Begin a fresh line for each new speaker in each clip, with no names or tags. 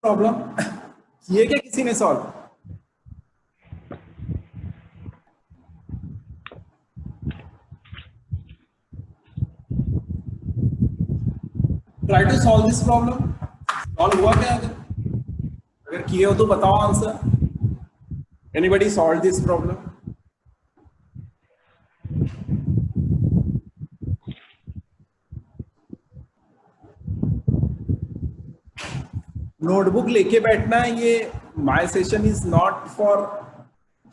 Problem किए क्या किसी ने solve? Try to solve this problem. Solve हुआ क्या? अगर किए हो तो बताओ answer. Anybody solve this problem? Notebook लेके बैठना है। ये my session is not for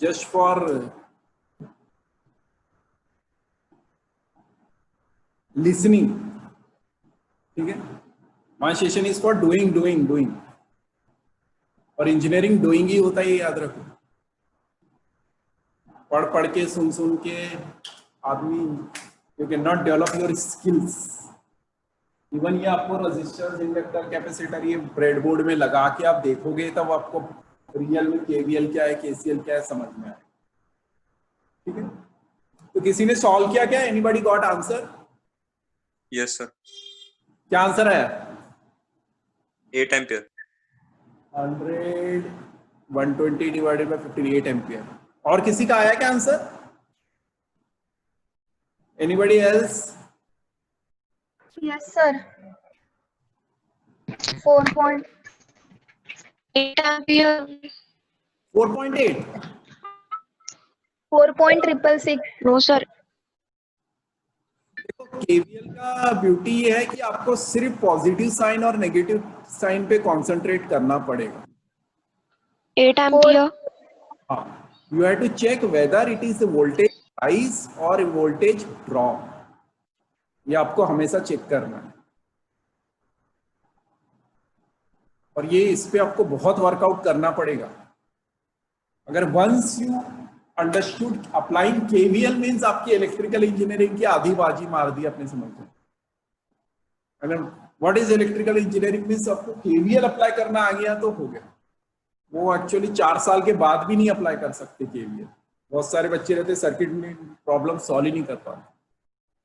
just for listening, ठीक है? My session is for doing doing doing, और इंजीनियरिंग डूइंग ही होता है, ये याद रखो। पढ़ पढ़ के सुन सुन के आदमी, you can not develop your skills. Even ये आपको रजिस्टर, इंडक्टर, कैपेसिटर ये ब्रेडबोर्ड में लगा के आप देखोगे तब आपको रियल में केवीएल क्या है, केसीएल क्या है समझ में आए, ठीक है? तो किसी ने सॉल्व किया क्या? Anybody got answer?
Yes sir.
क्या आंसर है?
8 एम्पियर।
100 120 divided by 58 ampere. और किसी का आया क्या answer? Anybody else?
Yes sir. 4.8 ampere.
4.8?
4.666। No sir.
देखो केवीएल का ब्यूटी ये है कि आपको सिर्फ पॉजिटिव साइन और नेगेटिव साइन पे कंसंट्रेट करना पड़ेगा।
8 एम्पियर।
हाँ, you have to check whether it is voltage rise और वोल्टेज ड्रॉप। ये आपको हमेशा चेक करना है, और ये इस पे आपको बहुत वर्कआउट करना पड़ेगा। अगर once you understood applying KVL means आपकी इलेक्ट्रिकल इंजीनियरिंग की आधी बाजी मार दी अपने समझ में। अगर what is electrical engineering means आपको केवीएल अप्लाई करना आ गया तो हो गया। वो एक्चुअली 4 साल के बाद भी नहीं अप्लाई कर सकते केवीएल। बहुत सारे बच्चे रहते सर्किट में प्रॉब्लम सॉल्व ही नहीं कर पाते।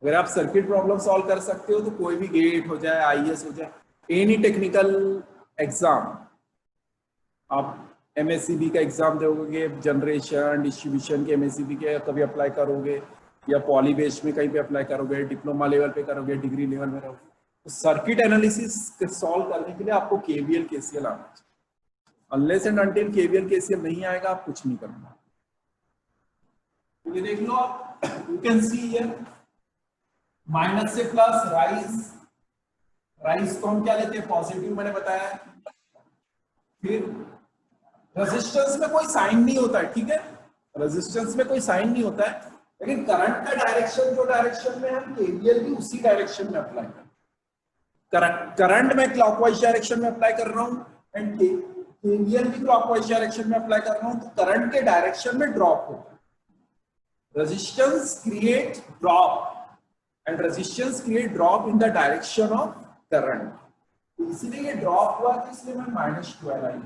अगर आप सर्किट प्रॉब्लम सॉल्व कर सकते हो तो कोई भी गेट हो जाए, आईएएस हो जाए, एनी टेक्निकल एग्जाम, आप एमएससीबी का एग्जाम दोगे, जनरेशन डिस्ट्रीब्यूशन के एमएससीबी के कभी अप्लाई करोगे, या पॉली बेस्ड में कहीं पे अप्लाई करोगे, डिप्लोमा लेवल पे करोगे, डिग्री लेवल में रहोगे, तो सर्किट एनालिसिस सॉल्व करने के लिए आपको केवीएल केसीएल आना चाहिए। Unless and until KVL KCL नहीं आएगा आप कुछ नहीं करना। ये देख लो आप, you can see here minus से प्लस राइज। राइज को हम क्या लेते हैं? पॉजिटिव, मैंने बताया। फिर रेजिस्टेंस में कोई साइन नहीं होता है, ठीक है? रेजिस्टेंस में कोई साइन नहीं होता है, लेकिन करंट का डायरेक्शन जो डायरेक्शन में हम केवीएल भी उसी डायरेक्शन में अप्लाई कर, करंट में क्लॉकवाइज डायरेक्शन में अप्लाई कर रहा हूं एंड केवीएल भी क्लॉकवाइज डायरेक्शन में अप्लाई कर रहा हूं, तो करंट के डायरेक्शन में ड्रॉप होता है। Resistance create drop and resistance create drop in the direction of current. तो इसीलिए ये ड्रॉप हुआ, तो इसलिए मैं -12 आई।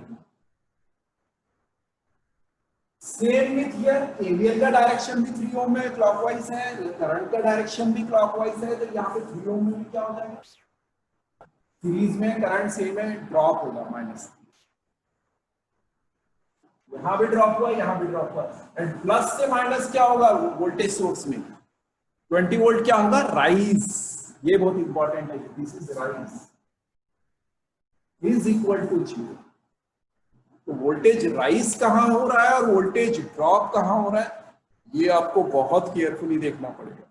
सेम विथ हियर, केवीएल का डायरेक्शन भी 3 ओम में क्लॉकवाइज है, करंट का डायरेक्शन भी क्लॉकवाइज है, तो यहाँ पे 3 ओम में भी क्या हो जाएगा? सीरीज में करंट सेम है, ड्रॉप होगा माइनस। यहाँ भी ड्रॉप हुआ, यहाँ भी ड्रॉप हुआ, एंड प्लस से माइनस क्या होगा? वोल्टेज सोर्स में 20 वोल्ट क्या होगा? राइज। ये बहुत इंपॉर्टेंट है, this is rise is equal to 0। तो वोल्टेज राइज कहां हो रहा है और वोल्टेज ड्रॉप कहां हो रहा है, ये आपको बहुत केयरफुली देखना पड़ेगा।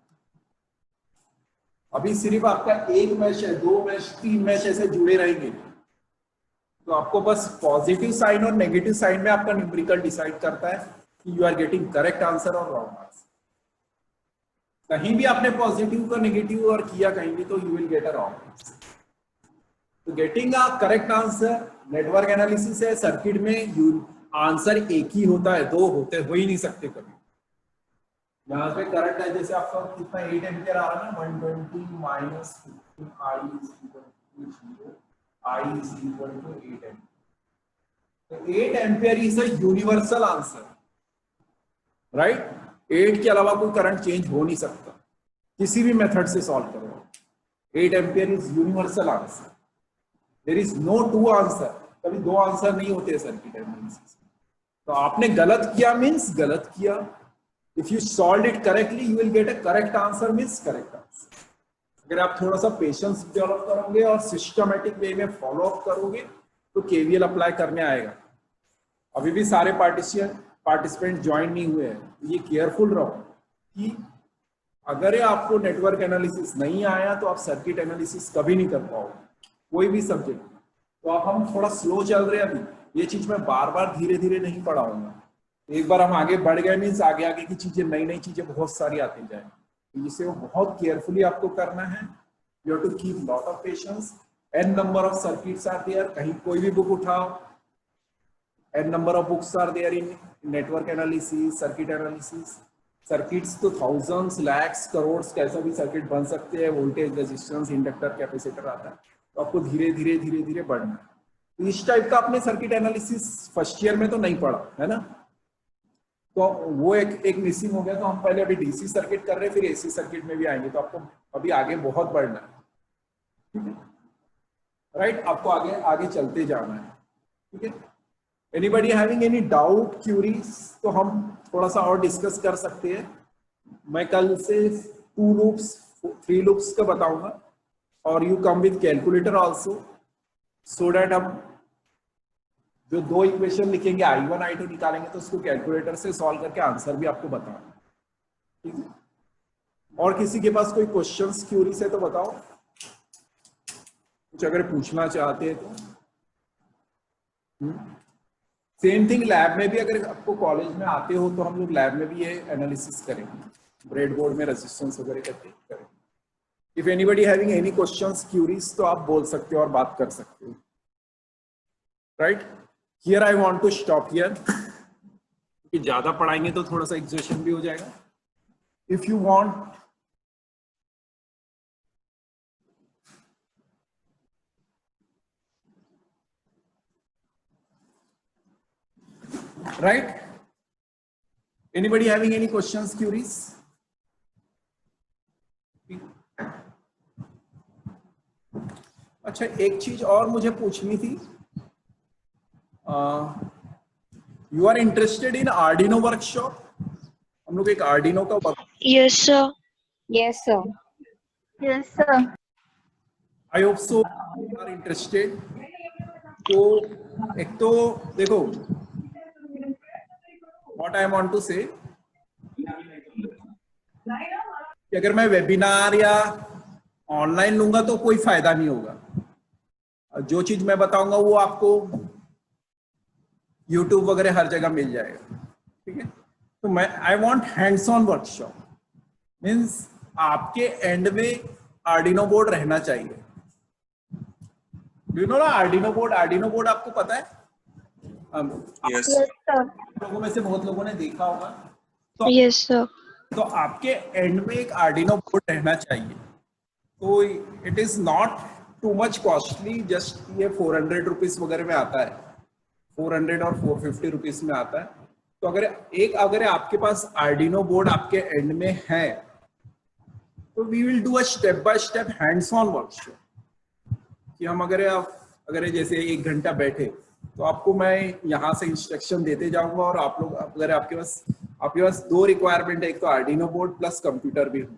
अभी सिर्फ आपका एक मैश है, 2 मैश, 3 मैश ऐसे जुड़े रहेंगे, तो आपको बस पॉजिटिव साइन और नेगेटिव साइन में आपका न्यूमेरिकल डिसाइड करता है कि you are getting correct answer और रॉन्ग आंसर। कहीं भी आपने पॉजिटिव का नेगेटिव और किया कहीं भी, तो you will get a wrong answer. तो getting a correct answer, network analysis है, सर्किट में आंसर एक ही होता है, 2 होते हो ही नहीं सकते कभी। यहाँ पे करंट है, जैसे आपका कितना 8 एम्पियर आ रहा है ना, 120 minus 15 I is equal to 0, I is equal to 8 ampere. तो 8 ampere is a universal answer, right? 8 के अलावा कोई करंट चेंज हो नहीं सकता, किसी भी मेथड से सॉल्व करो। 8 ampere is universal answer, there is no 2 answer. कभी दो आंसर नहीं होते सर्किट एनालिसिस। तो आपने गलत किया मीन्स गलत किया, if you solve it correctly you will get a correct answer means correct answer. अगर आप थोड़ा सा पेशेंस डेवलप करोगे और सिस्टमेटिक वे में फॉलो अप करोगे तो केवीएल अप्लाई करने आएगा। अभी भी सारे पार्टिसिपेंट ज्वाइन नहीं हुए हैं, ये केयरफुल रहो कि अगर आपको नेटवर्क एनालिसिस नहीं आया तो आप सर्किट एनालिसिस कभी नहीं कर पाओगे कोई भी सब्जेक्ट। तो अब हम थोड़ा स्लो चल रहे हैं, अभी ये चीज मैं बार बार धीरे धीरे नहीं पढ़ाऊंगा। एक बार हम आगे बढ़ गए मीन्स आगे आगे की चीजें नई नई चीजें बहुत सारी आती जाए, तो इसे वो बहुत केयरफुली आपको करना है। You have to keep lot of patience. N number of circuits are there, कहीं कोई भी बुक उठाओ, n number of books are there in network analysis, circuit analysis. Circuits तो थाउजेंड्स, लैक्स, करोड़ कैसा भी सर्किट बन सकते हैं, वोल्टेज, रेजिस्टेंस, इंडक्टर, कैपेसिटर आता है। तो आपको धीरे धीरे धीरे धीरे बढ़ना है। तो इस टाइप का आपने सर्किट एनालिसिस फर्स्ट ईयर में तो नहीं पढ़ा है ना, तो वो एक मिसिंग हो गया। तो हम पहले अभी डीसी सर्किट कर रहे हैं, फिर एसी सर्किट में भी आएंगे, तो आपको अभी आगे बहुत बढ़ना है, ठीक है, राइट। आपको आगे आगे चलते जाना है, ठीक है। Anybody having any doubt, queries, तो हम थोड़ा सा और डिस्कस कर सकते हैं। मैं कल से 2 लूप्स 3 लूप्स का बताऊंगा, और you come with calculator also, so that हम जो 2 इक्वेशन लिखेंगे I1 I2 निकालेंगे तो उसको कैलकुलेटर से सॉल्व करके आंसर भी आपको बताना, ठीक है। और किसी के पास कोई क्वेश्चंस, क्यूरीज है तो बताओ, कुछ अगर पूछना चाहते हैं तो। सेम थिंग लैब में भी, अगर आपको कॉलेज में आते हो तो हम लोग लैब में भी ये एनालिसिस करेंगे, ब्रेडबोर्ड में रेजिस्टेंस वगैरह करके करेंगे। If anybody having any questions, queries, तो आप बोल सकते हो और बात कर सकते हो, right. Here I want to stop here, क्योंकि ज्यादा पढ़ाएंगे तो थोड़ा सा एग्जॉशन भी हो जाएगा। If you want right, anybody having any questions, queries? अच्छा, एक चीज और मुझे पूछनी थी, you are interested in Arduino workshop? हम लोग एक आर्डिनो का work,
Yes, sir.
Yes, sir.
Yes, sir.
I hope so are interested. तो एक तो देखो, व्हाट आई वांट टू से, कि अगर मैं वेबिनार या ऑनलाइन लूंगा तो कोई फायदा नहीं होगा। जो चीज मैं बताऊंगा वो आपको यूट्यूब वगैरह हर जगह मिल जाएगा, ठीक है। तो मैं I want hands on workshop, means आपके एंड में आर्डिनो बोर्ड रहना चाहिए। यू नो ना आर्डिनो बोर्ड आपको पता है?
Yes.
Yes, sir.
लोगों में से बहुत लोगों ने देखा होगा। तो
Yes, sir.
तो आपके एंड में एक आर्डिनो बोर्ड रहना चाहिए। तो it is not too much costly, just ये 400 रुपीज वगैरह में आता है, 400 और 450 रुपीज में आता है। तो अगर आपके पास आर्डिनो बोर्ड आपके एंड में है तो we will do a step by step hands on workshop, कि हम अगर जैसे 1 घंटा बैठे तो आपको मैं यहाँ से इंस्ट्रक्शन देते जाऊंगा, और आप लोग अगर आपके पास 2 रिक्वायरमेंट है, एक तो आर्डिनो बोर्ड प्लस कंप्यूटर भी हो।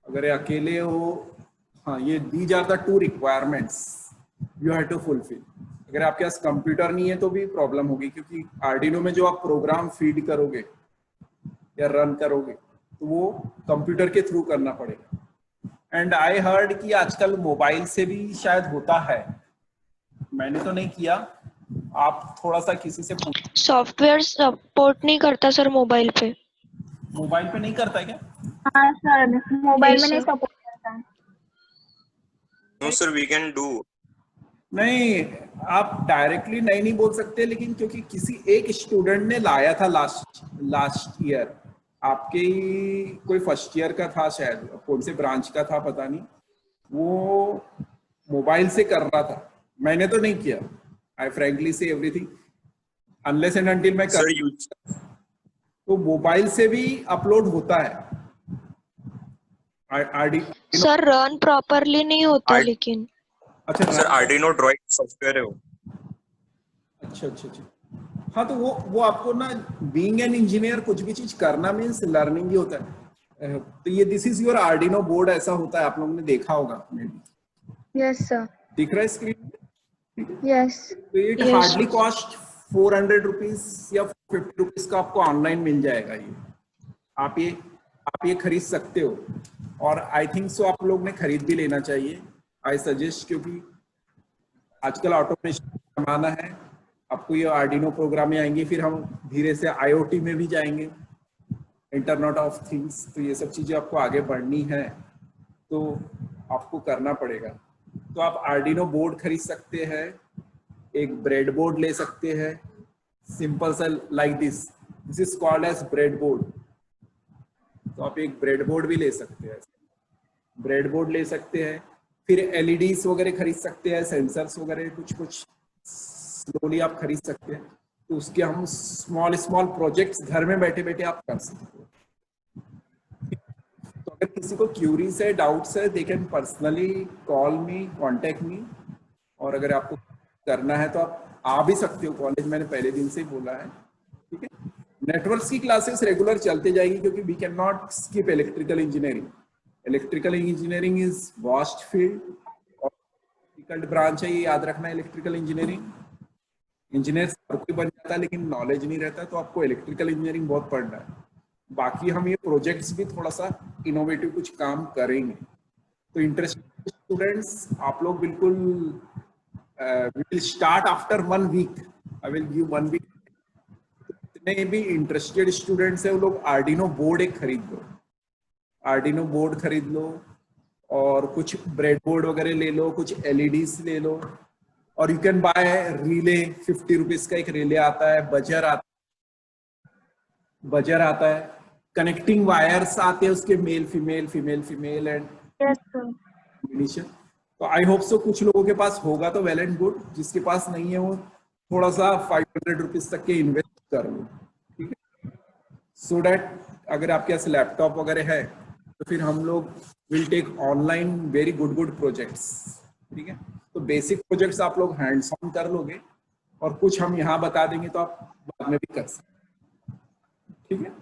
अगर अकेले हो, हाँ, ये these are the 2 requirements you have to fulfil. अगर आपके पास कंप्यूटर नहीं है तो भी प्रॉब्लम होगी, क्योंकि आर्डिनो में जो आप प्रोग्राम फीड करोगे या रन करोगे तो वो कंप्यूटर के थ्रू करना पड़ेगा। एंड आई हर्ड कि आजकल मोबाइल से भी शायद होता है, मैंने तो नहीं किया, आप थोड़ा सा किसी से पूछ।
सॉफ्टवेयर सपोर्ट नहीं करता सर मोबाइल पे।
मोबाइल पे नहीं करता है क्या?
हाँ सर, मोबाइल
Yes,
में नहीं
sir.
सपोर्ट करता है।
No, sir, we can do.
नहीं, आप डायरेक्टली नहीं बोल सकते, लेकिन क्योंकि किसी एक स्टूडेंट ने लाया था लास्ट ईयर, आपके ही कोई फर्स्ट ईयर का था शायद, कौन से ब्रांच का था पता नहीं, वो मोबाइल से कर रहा था। मैंने तो नहीं किया, आई फ्रैंकली से एवरीथिंग, अनलेस एंड अनटिल मैं
Sir,
कर,
you.
तो मोबाइल से भी अपलोड होता है।
सर रन प्रॉपरली नहीं होता
I-
लेकिन।
अच्छा
सर आर्डिनो ड्राइंग सॉफ्टवेयर है वो।
अच्छा अच्छा अच्छा। हाँ तो वो आपको ना बीइंग एन इंजीनियर कुछ भी चीज करना मीन्स लर्निंग ही होता है। तो ये this is your Arduino board, ऐसा होता है, आप लोगों ने देखा होगा मे बी।
Yes, sir.
दिख रहा है स्क्रीन?
Yes.
तो it
Yes.
Hardly cost 400 rupees या 50 रुपीज का आपको ऑनलाइन मिल जाएगा ये। आप ये खरीद सकते हो और आई थिंक सो आप लोग ने खरीद भी लेना चाहिए, आई सजेस्ट, क्योंकि आजकल ऑटोमेशन का जमाना है। आपको ये आर्डिनो प्रोग्राम में आएंगे, फिर हम धीरे से आईओटी में भी जाएंगे, इंटरनेट ऑफ थिंग्स। तो ये सब चीजें आपको आगे बढ़नी है तो आपको करना पड़ेगा। तो आप आर्डिनो बोर्ड खरीद सकते हैं, एक ब्रेड बोर्ड ले सकते हैं, सिंपल सा like this is called as bread board. तो आप एक ब्रेड बोर्ड भी ले सकते हैं, ब्रेड बोर्ड ले सकते हैं। फिर एलईडीज वगैरह खरीद सकते हैं, सेंसर्स वगैरह कुछ स्लोली आप खरीद सकते हैं। तो उसके हम स्मॉल प्रोजेक्ट्स घर में बैठे बैठे आप कर सकते हो। तो अगर किसी को क्यूरीज है, डाउट्स है, they can personally call me, contact me. और अगर आपको करना है तो आप आ भी सकते हो कॉलेज, मैंने पहले दिन से ही बोला है, ठीक है। नेटवर्क्स की क्लासेस रेगुलर चलते जाएगी क्योंकि we can not skip electrical engineering. Electrical engineering is vast field और डिफिकल्ट ब्रांच है, ये याद रखना। इलेक्ट्रिकल इंजीनियरिंग इंजीनियर हर कोई बन जाता है लेकिन नॉलेज नहीं रहता, तो आपको इलेक्ट्रिकल इंजीनियरिंग बहुत पढ़ना है। बाकी हम ये प्रोजेक्ट्स भी थोड़ा सा इनोवेटिव कुछ काम करेंगे। तो इंटरेस्टेड स्टूडेंट्स आप लोग बिल्कुल will start after 1 week, I will give 1 week. जितने भी इंटरेस्टेड स्टूडेंट्स है वो लोग आर्डिनो बोर्ड एक खरीद लो, आर्डिनो बोर्ड खरीद लो और कुछ ब्रेड बोर्ड वगैरह ले लो, कुछ एलईडीज ले लो। और you can buy relay, 50 rupees का एक रिले आता है, बजर आता है, कनेक्टिंग वायर्स आते हैं उसके, male female and
Yes, sir.
Combination. तो आई होप सो कुछ लोगों के पास होगा तो वेल एंड गुड, जिसके पास नहीं है वो थोड़ा सा 500 रुपीज तक के इन्वेस्ट कर लो, ठीक है। सो डैट अगर आपके पास लैपटॉप वगैरह है तो फिर हम लोग will take online very good projects, ठीक है। तो बेसिक प्रोजेक्ट्स आप लोग हैंड्स ऑन कर लोगे और कुछ हम यहाँ बता देंगे तो आप बाद में भी कर सकते, ठीक है।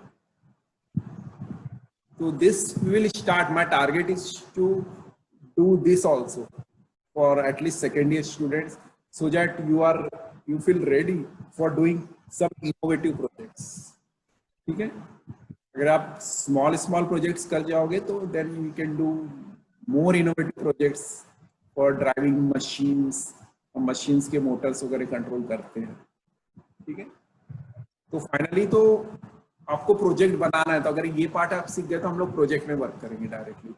तो this will start, my target is to do this also for at least second year students so that you feel ready for doing some innovative projects, ठीक है। अगर आप small projects कर जाओगे तो then you can do more innovative projects for driving machines के motors वगैरह control करते हैं, ठीक है। तो फाइनली तो आपको प्रोजेक्ट बनाना है, तो अगर ये पार्ट आप सीख गए तो हम लोग प्रोजेक्ट में वर्क करेंगे डायरेक्टली।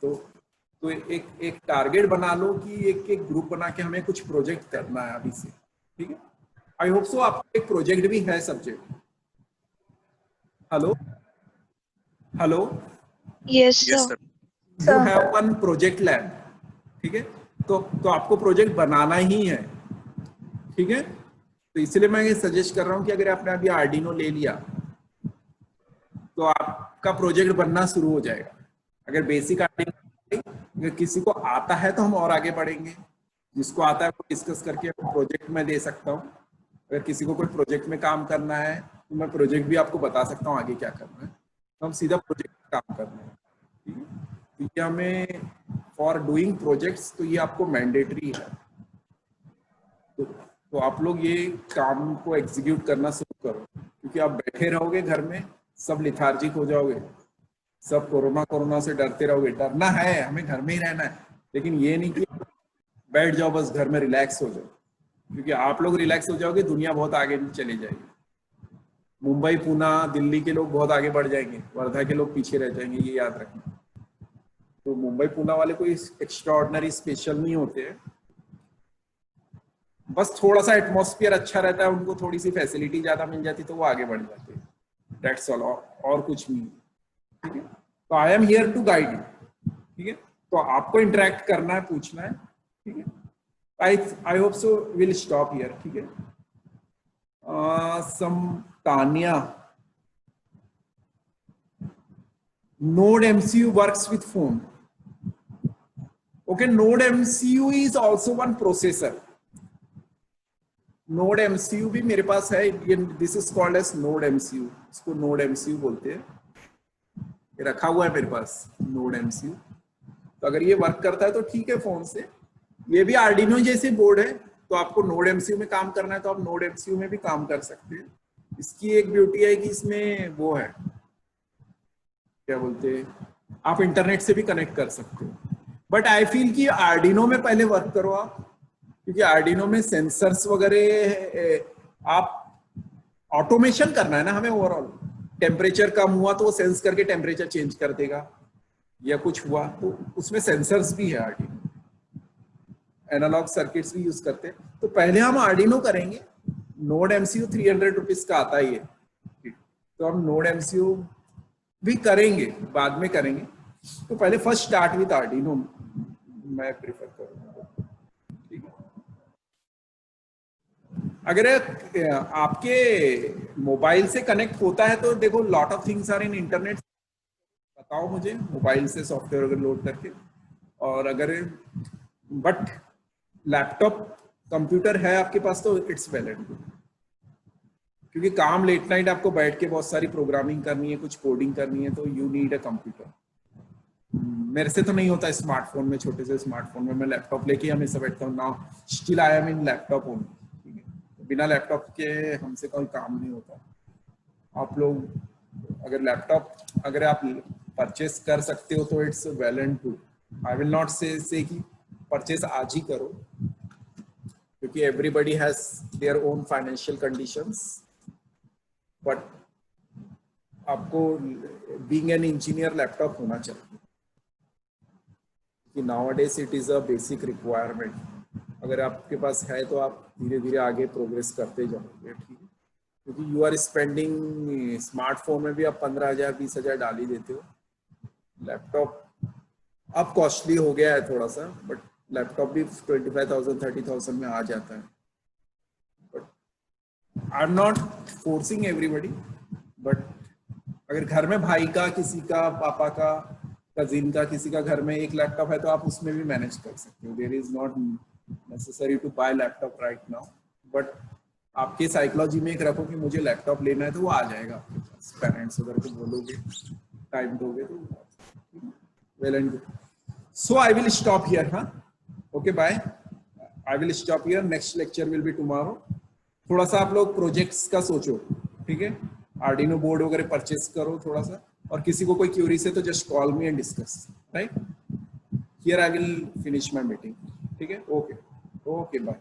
तो एक टारगेट बना लो कि एक ग्रुप बना के हमें कुछ प्रोजेक्ट करना है अभी से, ठीक है। आई होप सो आपको एक प्रोजेक्ट भी है subject. Hello
Yes,
Yes,
sir.
sir.
You have one project lab, ठीक है। तो आपको प्रोजेक्ट बनाना ही है, ठीक है। तो इसलिए मैं ये सजेस्ट कर रहा हूं कि अगर आपने अभी आर्डिनो ले लिया तो आपका प्रोजेक्ट बनना शुरू हो जाएगा। अगर बेसिक आर्डिनो, अगर किसी को आता है तो हम और आगे बढ़ेंगे, जिसको आता है वो डिस्कस करके प्रोजेक्ट में दे सकता हूँ। अगर किसी को कोई प्रोजेक्ट में काम करना है तो मैं प्रोजेक्ट भी आपको बता सकता हूँ आगे क्या करना है, तो हम सीधा प्रोजेक्ट में काम करना है, ठीक है। तो ये हमें फॉर डूइंग प्रोजेक्ट्स तो ये आपको मैंडेटरी है। तो आप लोग ये काम को एग्जीक्यूट करना शुरू करो, क्योंकि आप बैठे रहोगे घर में सब लिथार्जिक हो जाओगे, सब कोरोना से डरते रहोगे। डरना है, हमें घर में ही रहना है, लेकिन ये नहीं कि बैठ जाओ बस घर में रिलैक्स हो जाओ, क्योंकि आप लोग रिलैक्स हो जाओगे दुनिया बहुत आगे चली जाएगी। मुंबई, पुणे, दिल्ली के लोग बहुत आगे बढ़ जाएंगे, वर्धा के लोग पीछे रह जाएंगे, ये याद रखना। तो मुंबई पुणे वाले कोई एक्स्ट्राऑर्डिनरी स्पेशल नहीं होते हैं, बस थोड़ा सा एटमॉस्फेयर अच्छा रहता है, उनको थोड़ी सी फैसिलिटी ज्यादा मिल जाती तो वो आगे बढ़ जाते हैं, दैट्स ऑल, और कुछ नहीं, ठीक है। तो I am here to guide you, ठीक है। तो आपको इंटरेक्ट करना है, पूछना है, ठीक है। I hope so will stop here, ठीक है। सम Tania, node MCU works with phone. Okay, Node MCU is also one processor. Node MCU भी मेरे पास है, ये this is called as Node MCU, इसको Node MCU बोलते हैं, ये रखा हुआ है मेरे पास Node MCU। तो अगर ये वर्क करता है तो ठीक है फोन से। ये भी आर्डिनो जैसे बोर्ड है, तो आपको Node MCU में काम करना है तो आप Node MCU में भी काम कर सकते हैं। इसकी एक ब्यूटी है कि इसमें वो है, क्या बोलते हैं, आप इंटरनेट से भी कनेक्ट कर सकते हो। बट आई फील कि आर्डिनो में पहले वर्क करो आप, क्योंकि आर्डिनो में सेंसर्स वगैरह आप ऑटोमेशन करना है ना हमें। ओवरऑल टेम्परेचर कम हुआ तो वो सेंस करके टेम्परेचर चेंज कर देगा, या कुछ हुआ तो उसमें सेंसर्स भी है। आर्डिनो एनालॉग सर्किट्स भी यूज करते हैं। तो पहले हम आर्डिनो करेंगे। Node MCU 300 रुपीज का आता ही है, तो हम Node MCU भी करेंगे, बाद में करेंगे। तो पहले फर्स्ट स्टार्ट विद आर्डिनो मैं प्रेफर करूंगा, ठीक है। अगर आपके मोबाइल से कनेक्ट होता है तो देखो, lot of things are in internet. बताओ मुझे मोबाइल से सॉफ्टवेयर अगर लोड करके, और अगर बट लैपटॉप कंप्यूटर है आपके पास तो इट्स वेल एंड गुड, क्योंकि काम लेट नाइट आपको बैठ के बहुत सारी प्रोग्रामिंग करनी है, कुछ कोडिंग करनी है, तो यू नीड अ कंप्यूटर। मेरे से तो नहीं होता स्मार्टफोन में, छोटे से स्मार्टफोन में मैं लैपटॉप लेके हमेशा बैठता हूँ। Now still I am in laptop only, ठीक है। बिना लैपटॉप के हमसे कोई काम नहीं होता। आप लोग अगर लैपटॉप अगर आप परचेस कर सकते हो तो it's well and good. I will not से कि परचेस आज ही करो, क्योंकि everybody has their own financial conditions, but आपको बीइंग एन इंजीनियर लैपटॉप होना चाहिए, कि nowadays it is a basic requirement. अगर आपके पास है तो आप धीरे धीरे आगे प्रोग्रेस करते जाओगे, ठीक है। क्योंकि यू आर स्पेंडिंग, स्मार्टफोन में भी आप 15,000 20,000 डाल ही देते हो। लैपटॉप अब कॉस्टली हो गया है थोड़ा सा, बट लैपटॉप भी 25,000 30,000 में आ जाता है। But I am not forcing everybody, but अगर घर में भाई का, किसी का, पापा का, कजिन का, किसी का घर में एक लैपटॉप है तो आप उसमें भी मैनेज कर सकते हो। There is not necessary to buy laptop right now, but आपके साइकोलॉजी में एक रखो कि मुझे लैपटॉप लेना है तो वो आ जाएगा आपके पास। पेरेंट्स अगर को बोलोगे, टाइम दोगे तो well and good. So I will stop here. हाँ, okay, bye. I will stop here, next lecture will be tomorrow. थोड़ा सा आप लोग प्रोजेक्ट्स का सोचो, ठीक है। आर्डिनो बोर्ड वगैरह परचेस करो थोड़ा सा, और किसी को कोई क्यूरीज है तो just call me and discuss, right. Here I will finish my meeting, ठीक है। Okay, bye.